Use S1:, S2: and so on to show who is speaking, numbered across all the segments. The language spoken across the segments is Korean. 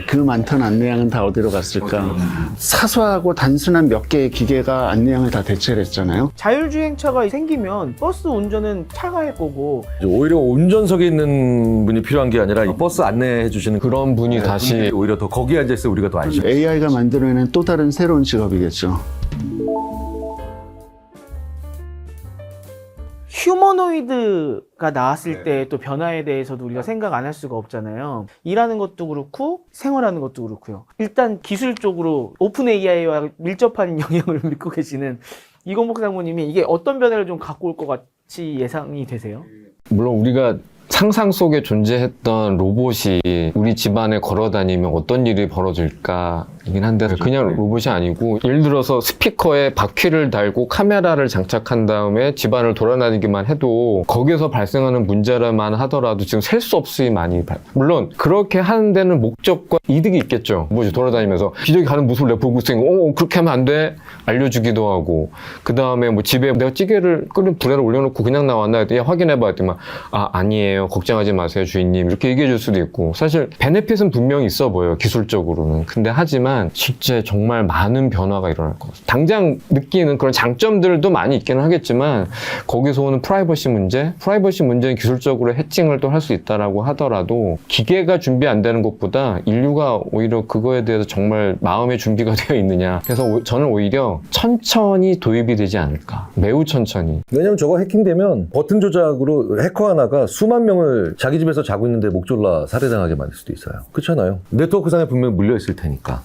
S1: 그 많던 안내양은 다 어디로 갔을까? 사소하고 단순한 몇 개의 기계가 안내양을 다 대체를 했잖아요.
S2: 자율주행차가 생기면 버스 운전은 차가 할 거고
S3: 오히려 운전석에 있는 분이 필요한 게 아니라 이 버스 안내해 주시는
S4: 그런 분이 다시
S3: 오히려 더 거기에 앉아 있어 우리가 더 안심.
S1: AI가 만들어내는 또 다른 새로운 직업이겠죠.
S2: 휴머노이드가 나왔을 때 또 변화에 대해서도 우리가 생각 안 할 수가 없잖아요. 일하는 것도 그렇고 생활하는 것도 그렇고요. 일단 기술적으로 오픈 AI와 밀접한 영향을 믿고 계시는 이건복 상무님이 이게 어떤 변화를 좀 갖고 올 것 같이 예상이 되세요?
S4: 물론 우리가 상상 속에 존재했던 로봇이 우리 집안에 걸어다니면 어떤 일이 벌어질까이긴 한데 그냥 로봇이 아니고 예를 들어서 스피커에 바퀴를 달고 카메라를 장착한 다음에 집안을 돌아다니기만 해도 거기서 발생하는 문제만 하더라도 지금 셀 수 없이 많이 물론 그렇게 하는 데는 목적과 이득이 있겠죠. 로봇이 돌아다니면서 기저귀 가는 모습을 내가 보고 있으니까 그렇게 하면 안 돼 알려주기도 하고 그 다음에 뭐 집에 내가 찌개를 끓인 불에다 올려놓고 그냥 나왔나 했더니 확인해봐 했더니 아니에요 걱정하지 마세요 주인님 이렇게 얘기해 줄 수도 있고 사실 베네핏은 분명히 있어 보여요 기술적으로는. 근데 하지만 실제 정말 많은 변화가 일어날 것 같아요. 당장 느끼는 그런 장점들도 많이 있기는 하겠지만 거기서 오는 프라이버시 문제는 기술적으로 해칭을 또 할 수 있다라고 하더라도 기계가 준비 안 되는 것보다 인류가 오히려 그거에 대해서 정말 마음의 준비가 되어 있느냐. 그래서 저는 오히려 천천히 도입이 되지 않을까. 매우 천천히.
S3: 왜냐면 저거 해킹되면 버튼 조작으로 해커 하나가 수만 명을 자기 집에서 자고 있는데 목 졸라 살해당하게 만들 수도 있어요. 그렇잖아요. 네트워크상에 분명히 물려있을 테니까.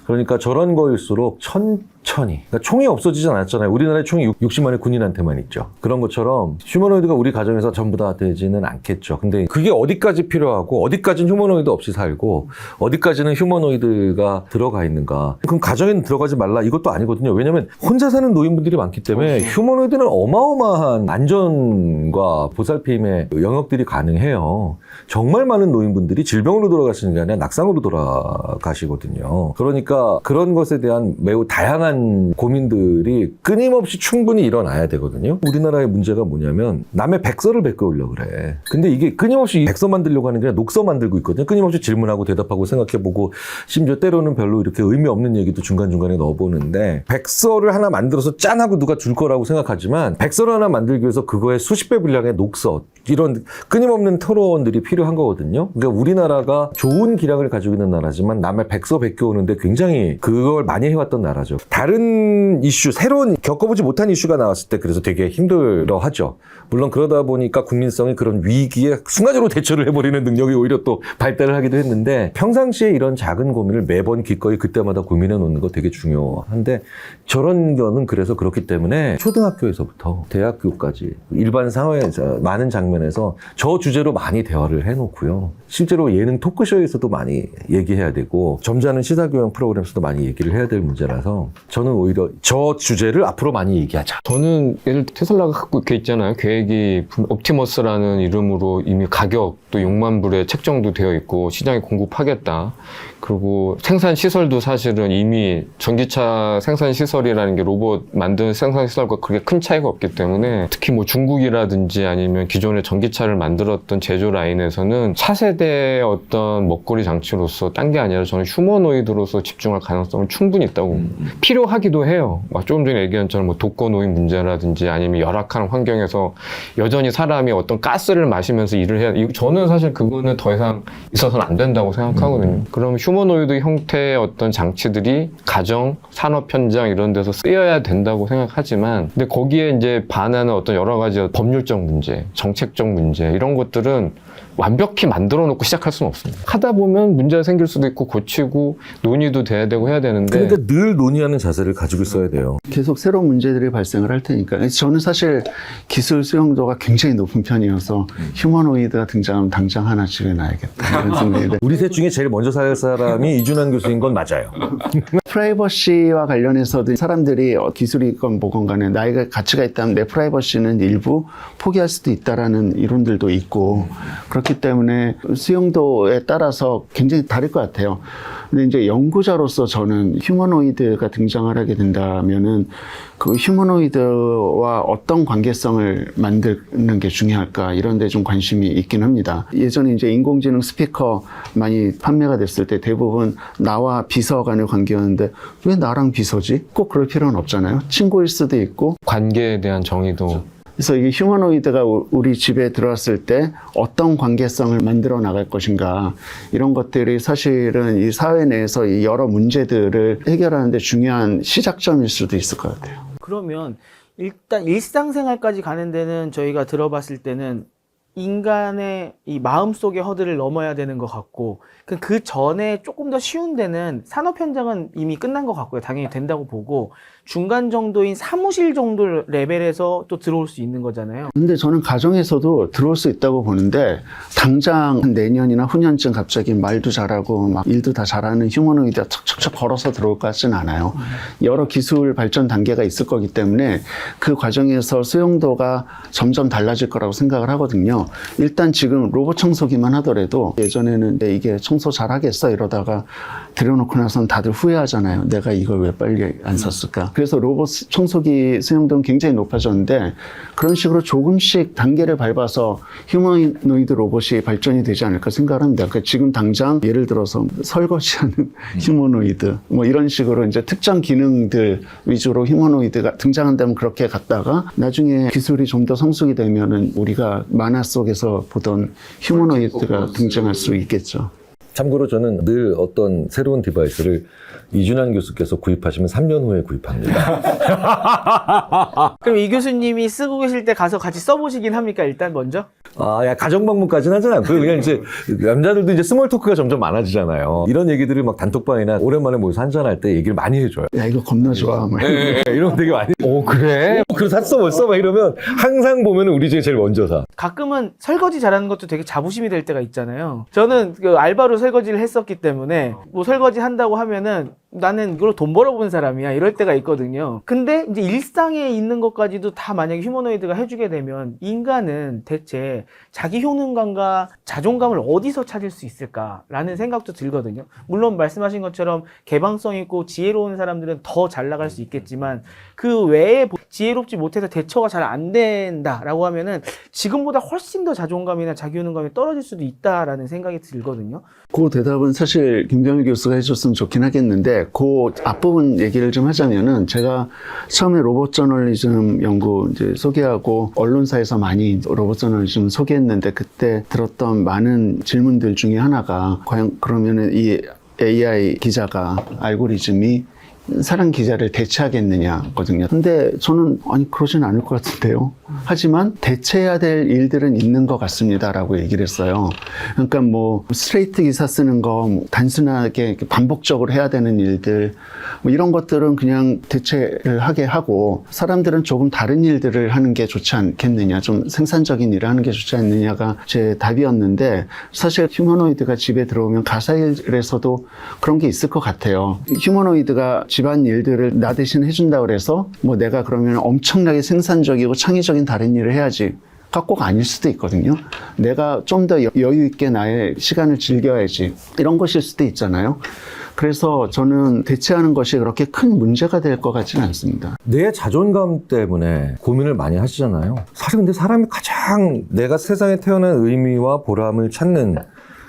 S3: 그러니까 저런 거일수록 천천히. 그러니까 총이 없어지진 않았잖아요. 우리나라에 총이 60만의 군인한테만 있죠. 그런 것처럼 휴머노이드가 우리 가정에서 전부 다 되지는 않겠죠. 근데 그게 어디까지 필요하고 어디까지는 휴머노이드 없이 살고 어디까지는 휴머노이드가 들어가 있는가. 그럼 가정에는 들어가지 말라 이것도 아니거든요. 왜냐면 혼자 사는 노인분들이 많기 때문에 휴머노이드는 어마어마한 안전과 보살핌의 영역들이 가능해요. 정말 많은 노인분들이 질병으로 돌아가시는 게 아니라 낙상으로 돌아가시거든요. 그러니까 그런 것에 대한 매우 다양한 고민들이 끊임없이 충분히 일어나야 되거든요. 우리나라의 문제가 뭐냐면 남의 백서를 베껴오려고 그래. 근데 이게 끊임없이 백서 만들려고 하는 게 아니라 녹서 만들고 있거든요. 끊임없이 질문하고 대답하고 생각해보고 심지어 때로는 별로 이렇게 의미 없는 얘기도 중간중간에 넣어보는데 백서를 하나 만들어서 짠 하고 누가 줄 거라고 생각하지만 백서를 하나 만들기 위해서 그거의 수십 배 분량의 녹서 이런 끊임없는 토론들이 필요한 거거든요. 그러니까 우리나라가 좋은 기량을 가지고 있는 나라지만 남의 백서 베껴오는데 굉장히 그걸 많이 해왔던 나라죠. 다른 이슈, 새로운 겪어보지 못한 이슈가 나왔을 때 그래서 되게 힘들어하죠. 물론 그러다 보니까 국민성이 그런 위기에 순간적으로 대처를 해버리는 능력이 오히려 또 발달을 하기도 했는데 평상시에 이런 작은 고민을 매번 기꺼이 그때마다 고민해 놓는 거 되게 중요한데 저런 거는 그래서 그렇기 때문에 초등학교에서부터 대학교까지 일반 사회에서 많은 장면에서 저 주제로 많이 대화를 해놓고요. 실제로 예능 토크쇼에서도 많이 얘기해야 되고 점잖은 시사교양 프로그램에서도 많이 얘기를 해야 될 문제라서 저는 오히려 저 주제를 앞으로 많이 얘기하자.
S4: 저는 예를 들어 테슬라가 갖고 있잖아요. 계획이 옵티머스라는 이름으로 이미 가격도 6만 불에 책정도 되어 있고 시장에 공급하겠다. 그리고 생산 시설도 사실은 이미 전기차 생산 시설이라는 게 로봇 만드는 생산 시설과 그렇게 큰 차이가 없기 때문에 특히 뭐 중국이라든지 아니면 기존의 전기차를 만들었던 제조 라인에서는 차세대의 어떤 먹거리 장치로서 딴 게 아니라 저는 휴머노이드로서 집중할 가능성은 충분히 있다고 필요하기도 해요. 막 조금 전에 얘기한 것처럼 뭐 독거노인 문제라든지 아니면 열악한 환경에서 여전히 사람이 어떤 가스를 마시면서 일을 해야 저는 사실 그거는 더 이상 있어서는 안 된다고 생각하거든요. 그럼 휴머노이드 형태의 어떤 장치들이 가정, 산업 현장 이런 데서 쓰여야 된다고 생각하지만 근데 거기에 이제 반하는 어떤 여러 가지 법률적 문제, 정책적 문제 이런 것들은 완벽히 만들어 놓고 시작할 수는 없습니다. 하다 보면 문제가 생길 수도 있고 고치고 논의도 돼야 되고 해야 되는데
S3: 그러니까 늘 논의하는 자세를 가지고 있어야 돼요.
S1: 계속 새로운 문제들이 발생을 할 테니까. 저는 사실 기술 수용도가 굉장히 높은 편이어서 휴머노이드가 등장하면 당장 하나 집에 놔야겠다 이런 생각이
S3: 우리 셋 중에 제일 먼저 살 사람이 이준환 교수인 건 맞아요.
S1: 프라이버시와 관련해서도 사람들이 기술이건 뭐건 간에 나이가 가치가 있다면 내 프라이버시는 일부 포기할 수도 있다라는 이론들도 있고 그렇기 그렇기 때문에 수용도에 따라서 굉장히 다를 것 같아요. 근데 이제 연구자로서 저는 휴머노이드가 등장을 하게 된다면은 그 휴머노이드와 어떤 관계성을 만드는 게 중요할까 이런 데 좀 관심이 있긴 합니다. 예전에 이제 인공지능 스피커 많이 판매가 됐을 때 대부분 나와 비서 간의 관계였는데 왜 나랑 비서지? 꼭 그럴 필요는 없잖아요. 친구일 수도 있고.
S4: 관계에 대한 정의도
S1: 그래서 이게 휴머노이드가 우리 집에 들어왔을 때 어떤 관계성을 만들어 나갈 것인가 이런 것들이 사실은 이 사회 내에서 이 여러 문제들을 해결하는 데 중요한 시작점일 수도 있을 것 같아요.
S2: 그러면 일단 일상생활까지 가는 데는 저희가 들어봤을 때는 인간의 이 마음속의 허들을 넘어야 되는 것 같고 그 전에 조금 더 쉬운 데는 산업 현장은 이미 끝난 것 같고요. 당연히 된다고 보고 중간 정도인 사무실 정도 레벨에서 또 들어올 수 있는 거잖아요.
S1: 근데 저는 가정에서도 들어올 수 있다고 보는데 당장 한 내년이나 후년쯤 갑자기 말도 잘하고 막 일도 다 잘하는 휴머노이드가 척척척 걸어서 들어올 것 같지는 않아요. 여러 기술 발전 단계가 있을 거기 때문에 그 과정에서 수용도가 점점 달라질 거라고 생각을 하거든요. 일단 지금 로봇 청소기만 하더라도 예전에는 이게 청소 잘하겠어 이러다가 들여놓고 나서는 다들 후회하잖아요. 내가 이걸 왜 빨리 안 샀을까. 그래서 로봇 청소기 수용도는 굉장히 높아졌는데 그런 식으로 조금씩 단계를 밟아서 휴머노이드 로봇이 발전이 되지 않을까 생각을 합니다. 그러니까 지금 당장 예를 들어서 설거지하는 휴머노이드 뭐 이런 식으로 이제 특정 기능들 위주로 휴머노이드가 등장한다면 그렇게 갔다가 나중에 기술이 좀 더 성숙이 되면은 우리가 만화 속에서 보던 휴머노이드가 등장할 수 있겠죠.
S3: 참고로 저는 늘 어떤 새로운 디바이스를 이준환 교수께서 구입하시면 3년 후에 구입합니다.
S2: 그럼 이 교수님이 쓰고 계실 때 가서 같이 써보시긴 합니까? 일단 먼저?
S3: 가정 방문까지는 하진 않고요. 그냥 이제 남자들도 이제 스몰 토크가 점점 많아지잖아요. 이런 얘기들을 막 단톡방이나 오랜만에 모여서 한잔할 때 얘기를 많이 해줘요.
S1: 야 이거 겁나 좋아. 막.
S3: 이런 거 되게 많이.
S4: 그래?
S3: 그래서 샀어 벌써 막 이러면 항상 보면 우리 집에 제일 먼저 사.
S2: 가끔은 설거지 잘하는 것도 되게 자부심이 될 때가 있잖아요. 저는 그 알바로 설거지를 했었기 때문에 뭐 설거지 한다고 하면은 나는 이걸로 돈 벌어본 사람이야 이럴 때가 있거든요. 근데 이제 일상에 있는 것까지도 다 만약에 휴머노이드가 해주게 되면 인간은 대체 자기 효능감과 자존감을 어디서 찾을 수 있을까라는 생각도 들거든요. 물론 말씀하신 것처럼 개방성 있고 지혜로운 사람들은 더 잘 나갈 수 있겠지만 그 외에 지혜롭지 못해서 대처가 잘 안 된다라고 하면은 지금보다 훨씬 더 자존감이나 자기 효능감이 떨어질 수도 있다라는 생각이 들거든요.
S1: 그 대답은 사실 김병일 교수가 해줬으면 좋긴 하겠는데 그 앞부분 얘기를 좀 하자면은 제가 처음에 로봇 저널리즘 연구 이제 소개하고 언론사에서 많이 로봇 저널리즘 소개했는데 그때 들었던 많은 질문들 중에 하나가 과연 그러면은 이 AI 기자가 알고리즘이 사람 기자를 대체하겠느냐거든요. 근데 저는 아니 그러진 않을 것 같은데요. 하지만 대체해야 될 일들은 있는 것 같습니다라고 얘기를 했어요. 그러니까 뭐 스트레이트 기사 쓰는 거 단순하게 반복적으로 해야 되는 일들 뭐 이런 것들은 그냥 대체를 하게 하고 사람들은 조금 다른 일들을 하는 게 좋지 않겠느냐, 좀 생산적인 일을 하는 게 좋지 않느냐가 제 답이었는데 사실 휴머노이드가 집에 들어오면 가사일에서도 그런 게 있을 것 같아요. 휴머노이드가 집안 일들을 나 대신 해준다고 그래서 뭐 내가 그러면 엄청나게 생산적이고 창의적인 다른 일을 해야지 꼭 아닐 수도 있거든요. 내가 좀 더 여유 있게 나의 시간을 즐겨야지 이런 것일 수도 있잖아요. 그래서 저는 대체하는 것이 그렇게 큰 문제가 될 것 같지는 않습니다.
S3: 내 자존감 때문에 고민을 많이 하시잖아요. 사실 근데 사람이 가장 내가 세상에 태어난 의미와 보람을 찾는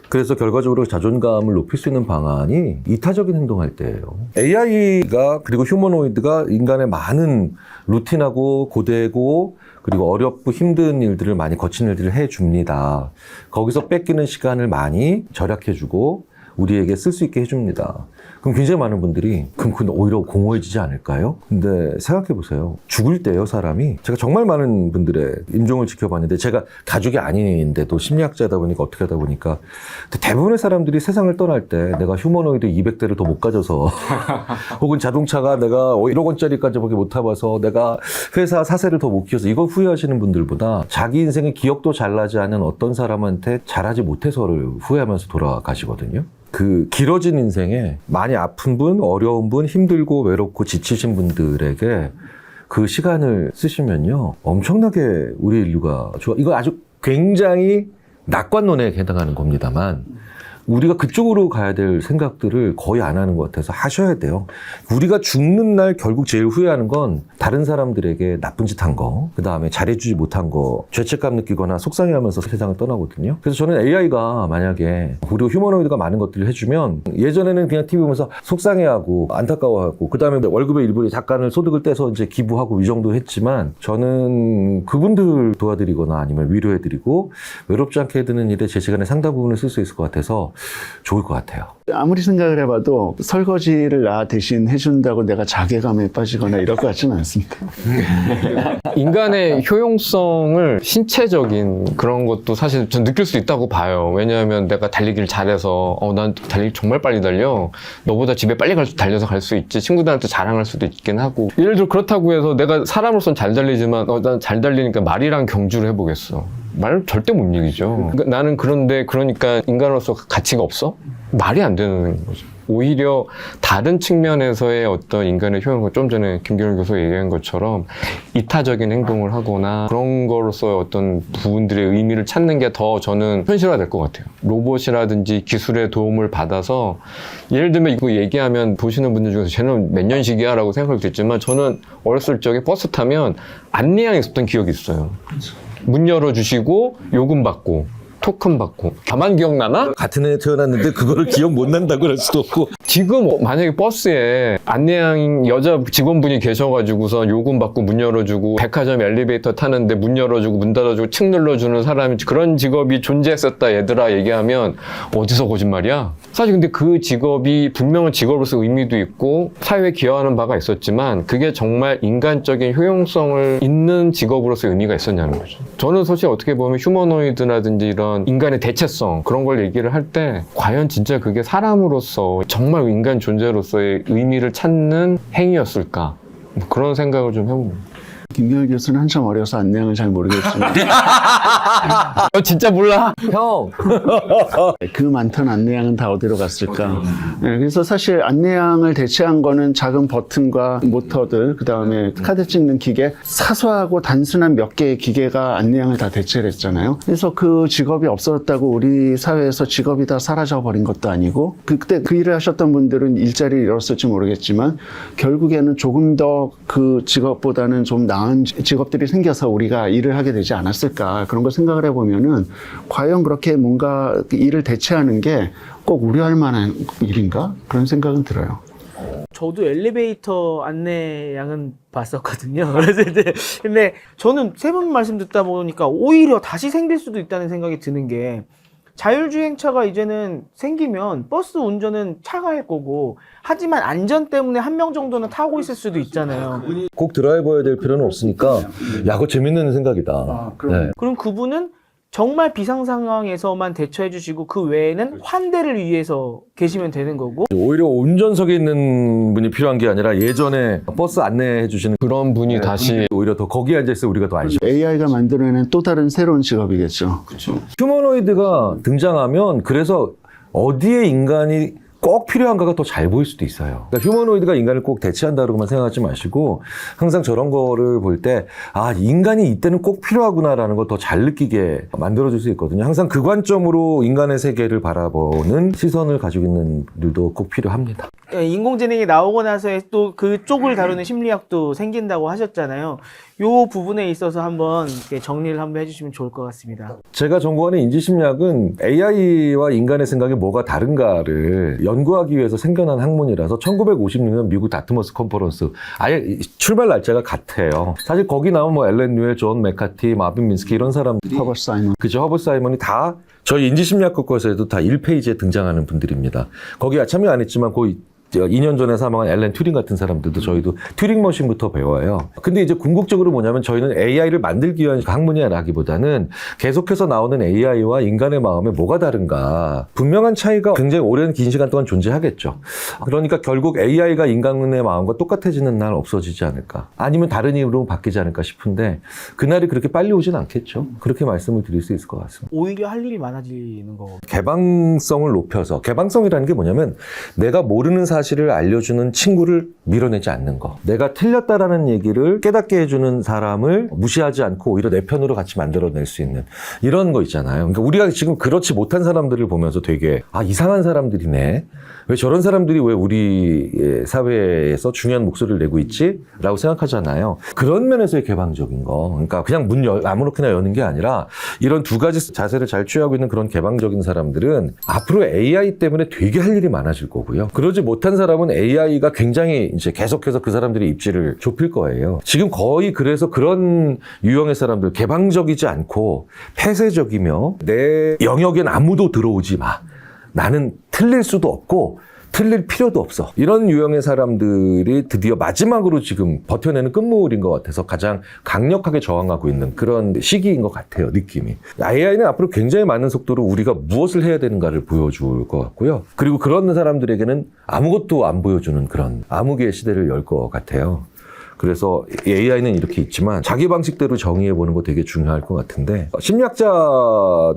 S3: 그래서 결과적으로 자존감을 높일 수 있는 방안이 이타적인 행동할 때예요. AI가 그리고 휴머노이드가 인간의 많은 루틴하고 고되고 그리고 어렵고 힘든 일들을 많이 거친 일들을 해줍니다. 거기서 뺏기는 시간을 많이 절약해주고 우리에게 쓸 수 있게 해줍니다. 그럼 굉장히 많은 분들이 그럼 오히려 공허해지지 않을까요? 근데 생각해보세요. 죽을 때요, 사람이. 제가 정말 많은 분들의 임종을 지켜봤는데 제가 가족이 아닌데도 심리학자다 보니까 어떻게 하다 보니까 대부분의 사람들이 세상을 떠날 때 내가 휴머노이드 200대를 더 못 가져서 혹은 자동차가 내가 1억 원짜리까지밖에 못 타봐서 내가 회사 사세를 더 못 키워서 이걸 후회하시는 분들보다 자기 인생의 기억도 잘나지 않은 어떤 사람한테 잘하지 못해서를 후회하면서 돌아가시거든요. 그 길어진 인생에 많이 아픈 분, 어려운 분, 힘들고 외롭고 지치신 분들에게 그 시간을 쓰시면요 엄청나게 우리 인류가 좋아. 이거 아주 굉장히 낙관론에 해당하는 겁니다만 우리가 그쪽으로 가야 될 생각들을 거의 안 하는 것 같아서 하셔야 돼요. 우리가 죽는 날 결국 제일 후회하는 건 다른 사람들에게 나쁜 짓 한 거, 그 다음에 잘해주지 못한 거, 죄책감 느끼거나 속상해하면서 세상을 떠나거든요. 그래서 저는 AI가 만약에 우리 휴머노이드가 많은 것들을 해주면 예전에는 그냥 TV 보면서 속상해하고 안타까워하고 그 다음에 월급의 일부를 약간을 소득을 떼서 이제 기부하고 이 정도 했지만 저는 그분들 도와드리거나 아니면 위로해드리고 외롭지 않게 해드는 일에 제 시간의 상당 부분을 쓸 수 있을 것 같아서 좋을 것 같아요.
S1: 아무리 생각을 해봐도 설거지를 나 대신 해준다고 내가 자괴감에 빠지거나 이럴 것 같지는 않습니다.
S4: 인간의 효용성을 신체적인 그런 것도 사실 전 느낄 수 있다고 봐요. 왜냐하면 내가 달리기를 잘해서 난 달리기 정말 빨리 달려. 너보다 집에 빨리 달려서 갈 수 있지. 친구들한테 자랑할 수도 있긴 하고. 예를 들어 그렇다고 해서 내가 사람으로서는 잘 달리지만 난 잘 달리니까 말이랑 경주를 해보겠어. 말 절대 못 이기죠. 그러니까 나는 그러니까 인간으로서 가치가 없어? 말이 안 되는 거죠. 오히려 다른 측면에서의 어떤 인간의 효용을 좀 전에 김경일 교수가 얘기한 것처럼 이타적인 행동을 하거나 그런 거로서 어떤 부분들의 의미를 찾는 게 더 저는 현실화될 것 같아요. 로봇이라든지 기술의 도움을 받아서 예를 들면 이거 얘기하면 보시는 분들 중에서 쟤는 몇 년식이야 라고 생각할 수 있지만 저는 어렸을 적에 버스 타면 안내양 있었던 기억이 있어요. 문 열어주시고 요금 받고 토큰 받고. 다만 기억나나?
S3: 같은 해 태어났는데 그거를 기억 못 난다고 할 수도 없고.
S4: 지금 만약에 버스에 안내양 여자 직원분이 계셔가지고서 요금 받고 문 열어주고 백화점 엘리베이터 타는데 문 열어주고 문 닫아주고 층 눌러주는 사람이 그런 직업이 존재했었다 얘들아 얘기하면 어디서 거짓말이야? 사실 근데 그 직업이 분명한 직업으로서 의미도 있고 사회에 기여하는 바가 있었지만 그게 정말 인간적인 효용성을 있는 직업으로서 의미가 있었냐는 거죠. 저는 사실 어떻게 보면 휴머노이드라든지 이런 인간의 대체성 그런 걸 얘기를 할 때 과연 진짜 그게 사람으로서 정말 인간 존재로서의 의미를 찾는 행위였을까? 뭐 그런 생각을 좀 해봅니다.
S1: 김경일 교수는 한참 어려서 안내양을 잘 모르겠지만
S4: 진짜 몰라.
S3: 형!
S1: 그 많던 안내양은 다 어디로 갔을까. 네, 그래서 사실 안내양을 대체한 거는 작은 버튼과 모터들, 그 다음에 카드 찍는 기계, 사소하고 단순한 몇 개의 기계가 안내양을 다 대체를 했잖아요. 그래서 그 직업이 없어졌다고 우리 사회에서 직업이 다 사라져버린 것도 아니고 그때 그 일을 하셨던 분들은 일자리를 잃었을지 모르겠지만 결국에는 조금 더 그 직업보다는 좀 나은 직업들이 생겨서 우리가 일을 하게 되지 않았을까. 그런 걸 생각을 해보면은 과연 그렇게 뭔가 일을 대체하는 게 꼭 우려할 만한 일인가? 그런 생각은 들어요.
S2: 저도 엘리베이터 안내양은 봤었거든요. 그래서 이제 근데 저는 세 분 말씀 듣다 보니까 오히려 다시 생길 수도 있다는 생각이 드는 게 자율주행차가 이제는 생기면 버스 운전은 차가 할 거고 하지만 안전 때문에 한 명 정도는 타고 있을 수도 있잖아요.
S3: 꼭 드라이버야 될 필요는 없으니까 야, 그거 재밌는 생각이다. 네.
S2: 그럼 그분은 정말 비상 상황에서만 대처해 주시고 그 외에는 환대를 위해서 계시면 되는 거고
S3: 오히려 운전석에 있는 분이 필요한 게 아니라 예전에 버스 안내해 주시는
S4: 그런 분이 다시
S3: 오히려 더 거기에 앉아있어 우리가 더 안심.
S1: AI가 만들어낸 또 다른 새로운 직업이겠죠.
S3: 휴머노이드가 등장하면 그래서 어디에 인간이 꼭 필요한가가 더 잘 보일 수도 있어요. 그러니까 휴머노이드가 인간을 꼭 대체한다고만 생각하지 마시고 항상 저런 거를 볼 때 인간이 이때는 꼭 필요하구나라는 걸 더 잘 느끼게 만들어줄 수 있거든요. 항상 그 관점으로 인간의 세계를 바라보는 시선을 가지고 있는 분들도 꼭 필요합니다.
S2: 인공지능이 나오고 나서 또 그쪽을 다루는 심리학도 생긴다고 하셨잖아요. 요 부분에 있어서 한번 이렇게 정리를 한번 해주시면 좋을 것 같습니다.
S3: 제가 전공하는 인지심리학은 AI와 인간의 생각이 뭐가 다른가를 연구하기 위해서 생겨난 학문이라서 1956년 미국 다트머스 컨퍼런스 아예 출발 날짜가 같아요. 사실 거기 나온 뭐 앨런 뉴엘, 존 메카티, 마빈 민스키 이런 사람들이
S1: 허버트 사이먼.
S3: 그죠. 허버트 사이먼이 다 저희 인지심리학 교과서에도 다 1페이지에 등장하는 분들입니다. 거기 참여 안 했지만 거의 2년 전에 사망한 앨런 튜링 같은 사람들도 저희도 튜링 머신부터 배워요. 근데 이제 궁극적으로 뭐냐면 저희는 AI를 만들기 위한 학문이라기보다는 계속해서 나오는 AI와 인간의 마음에 뭐가 다른가. 분명한 차이가 굉장히 오랜 긴 시간 동안 존재하겠죠. 그러니까 결국 AI가 인간의 마음과 똑같아지는 날 없어지지 않을까. 아니면 다른 이유로 바뀌지 않을까 싶은데 그날이 그렇게 빨리 오진 않겠죠. 그렇게 말씀을 드릴 수 있을 것 같습니다.
S2: 오히려 할 일이 많아지는 거.
S3: 개방성을 높여서 개방성이라는 게 뭐냐면 내가 모르는 사람 사실을 알려주는 친구를 밀어내지 않는 거. 내가 틀렸다라는 얘기를 깨닫게 해주는 사람을 무시하지 않고 오히려 내 편으로 같이 만들어낼 수 있는 이런 거 있잖아요. 그러니까 우리가 지금 그렇지 못한 사람들을 보면서 되게 이상한 사람들이네. 왜 저런 사람들이 왜 우리 사회에서 중요한 목소리를 내고 있지? 라고 생각하잖아요. 그런 면에서의 개방적인 거. 그러니까 그냥 문 아무렇게나 여는 게 아니라 이런 두 가지 자세를 잘 취하고 있는 그런 개방적인 사람들은 앞으로 AI 때문에 되게 할 일이 많아질 거고요. 그러지 못한 사람은 AI가 굉장히 이제 계속해서 그 사람들의 입지를 좁힐 거예요. 지금 거의 그래서 그런 유형의 사람들, 개방적이지 않고 폐쇄적이며 내 영역엔 아무도 들어오지 마. 나는 틀릴 수도 없고 틀릴 필요도 없어. 이런 유형의 사람들이 드디어 마지막으로 지금 버텨내는 끝물인 것 같아서 가장 강력하게 저항하고 있는 그런 시기인 것 같아요, 느낌이. AI는 앞으로 굉장히 많은 속도로 우리가 무엇을 해야 되는가를 보여줄 것 같고요. 그리고 그런 사람들에게는 아무것도 안 보여주는 그런 암흑의 시대를 열 것 같아요. 그래서 AI는 이렇게 있지만 자기 방식대로 정의해보는 거 되게 중요할 것 같은데, 심리학자들은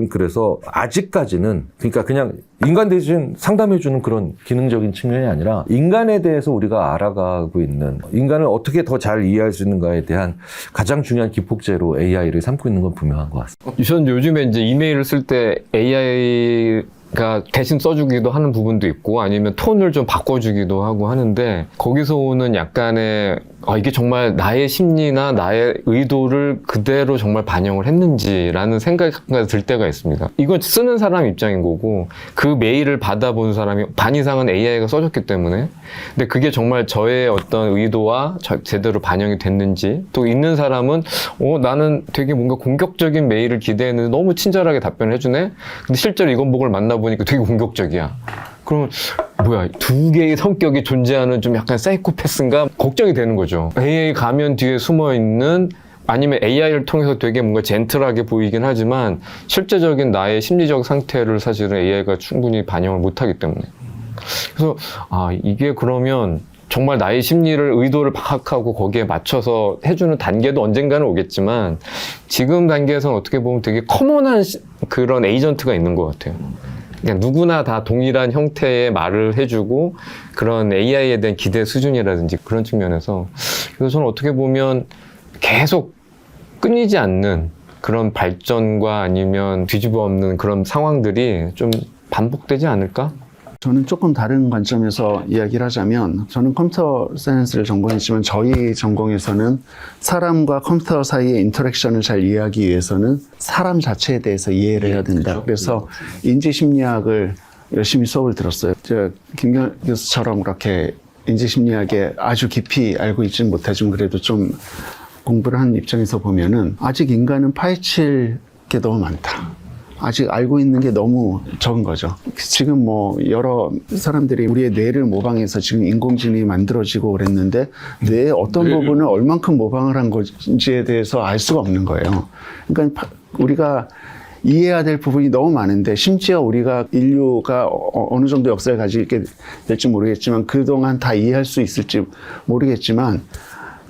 S3: 그래서 아직까지는, 그러니까 그냥 인간 대신 상담해주는 그런 기능적인 측면이 아니라 인간에 대해서 우리가 알아가고 있는, 인간을 어떻게 더 잘 이해할 수 있는가에 대한 가장 중요한 기폭제로 AI를 삼고 있는 건 분명한 것 같습니다.
S4: 전 요즘에 이제 이메일을 쓸 때 AI가 대신 써주기도 하는 부분도 있고 아니면 톤을 좀 바꿔주기도 하고 하는데, 거기서 오는 약간의 이게 정말 나의 심리나 나의 의도를 그대로 정말 반영을 했는지라는 생각이 들 때가 있습니다. 이건 쓰는 사람 입장인 거고, 그 메일을 받아본 사람이 반 이상은 AI가 써줬기 때문에, 근데 그게 정말 저의 어떤 의도와 제대로 반영이 됐는지, 또 있는 사람은 나는 되게 뭔가 공격적인 메일을 기대했는데 너무 친절하게 답변을 해주네? 근데 실제로 이건 보고를 만나보니까 되게 공격적이야. 그러면 뭐야, 두 개의 성격이 존재하는 좀 약간 사이코패스인가 걱정이 되는 거죠. AI 가면 뒤에 숨어있는, 아니면 AI를 통해서 되게 뭔가 젠틀하게 보이긴 하지만 실제적인 나의 심리적 상태를 사실은 AI가 충분히 반영을 못하기 때문에. 그래서 이게 그러면 정말 나의 심리를, 의도를 파악하고 거기에 맞춰서 해주는 단계도 언젠가는 오겠지만, 지금 단계에서는 어떻게 보면 되게 커먼한 그런 에이전트가 있는 것 같아요. 그냥 누구나 다 동일한 형태의 말을 해주고, 그런 AI에 대한 기대 수준이라든지 그런 측면에서, 그래서 저는 어떻게 보면 계속 끊이지 않는 그런 발전과 아니면 뒤집어 엎는 그런 상황들이 좀 반복되지 않을까?
S1: 저는 조금 다른 관점에서 이야기를 하자면, 저는 컴퓨터 사이언스를 전공했지만 저희 전공에서는 사람과 컴퓨터 사이의 인터랙션을 잘 이해하기 위해서는 사람 자체에 대해서 이해를 해야 된다. 그래서 인지심리학을 열심히 수업을 들었어요. 제가 김경 교수처럼 그렇게 인지심리학에 아주 깊이 알고 있지는 못하지만 그래도 좀 공부를 한 입장에서 보면은 아직 인간은 파헤칠 게 너무 많다. 아직 알고 있는 게 너무 적은 거죠. 지금 여러 사람들이 우리의 뇌를 모방해서 지금 인공지능이 만들어지고 그랬는데, 뇌의 어떤 부분을 얼만큼 모방을 한 건지에 대해서 알 수가 없는 거예요. 그러니까 우리가 이해해야 될 부분이 너무 많은데, 심지어 우리가 인류가 어느 정도 역사를 가지게 될지 모르겠지만 그동안 다 이해할 수 있을지 모르겠지만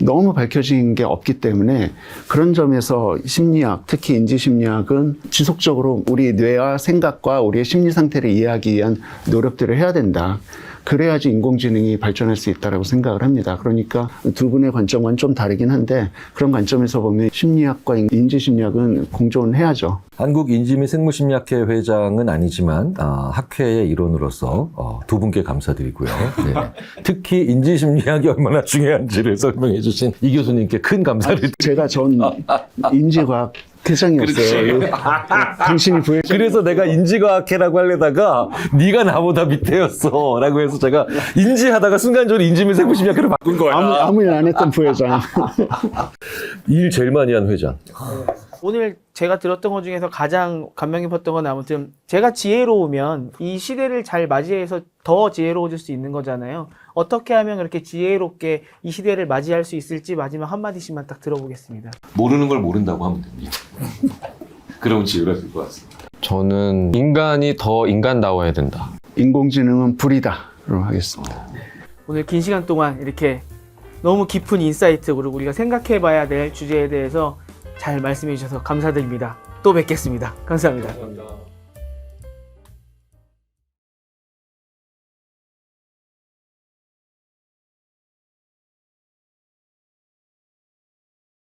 S1: 너무 밝혀진 게 없기 때문에, 그런 점에서 심리학, 특히 인지심리학은 지속적으로 우리 뇌와 생각과 우리의 심리 상태를 이해하기 위한 노력들을 해야 된다. 그래야지 인공지능이 발전할 수 있다고 생각을 합니다. 그러니까 두 분의 관점과는 좀 다르긴 한데, 그런 관점에서 보면 심리학과 인지심리학은 공존해야죠.
S3: 한국인지및생물심리학회 회장은 아니지만 학회의 일원으로서 두 분께 감사드리고요. 네. 특히 인지심리학이 얼마나 중요한지를 설명해 주신 이 교수님께 큰 감사를
S1: 제가 전 인지과학 회장이었어요. 당신이 부회장.
S3: 그래서 내가 인지과학회라고 하려다가 네가 나보다 밑에였어 라고 해서 제가 인지하다가 순간적으로 인지및생물심리학회로 바꾼 거야.
S1: 아무 일 안 했던 부회장.
S3: 일 제일 많이 한 회장.
S2: 오늘 제가 들었던 것 중에서 가장 감명 깊었던 건, 아무튼 제가 지혜로우면 이 시대를 잘 맞이해서 더 지혜로워질 수 있는 거잖아요. 어떻게 하면 그렇게 지혜롭게 이 시대를 맞이할 수 있을지 마지막 한마디씩만 딱 들어보겠습니다.
S3: 모르는 걸 모른다고 하면 됩니다. 그럼 지혜가 될 것 같습니다.
S4: 저는 인간이 더 인간다워야 된다.
S1: 인공지능은 불이다로 하겠습니다.
S2: 오늘 긴 시간 동안 이렇게 너무 깊은 인사이트, 그리고 우리가 생각해 봐야 될 주제에 대해서 잘 말씀해 주셔서 감사드립니다. 또 뵙겠습니다. 감사합니다.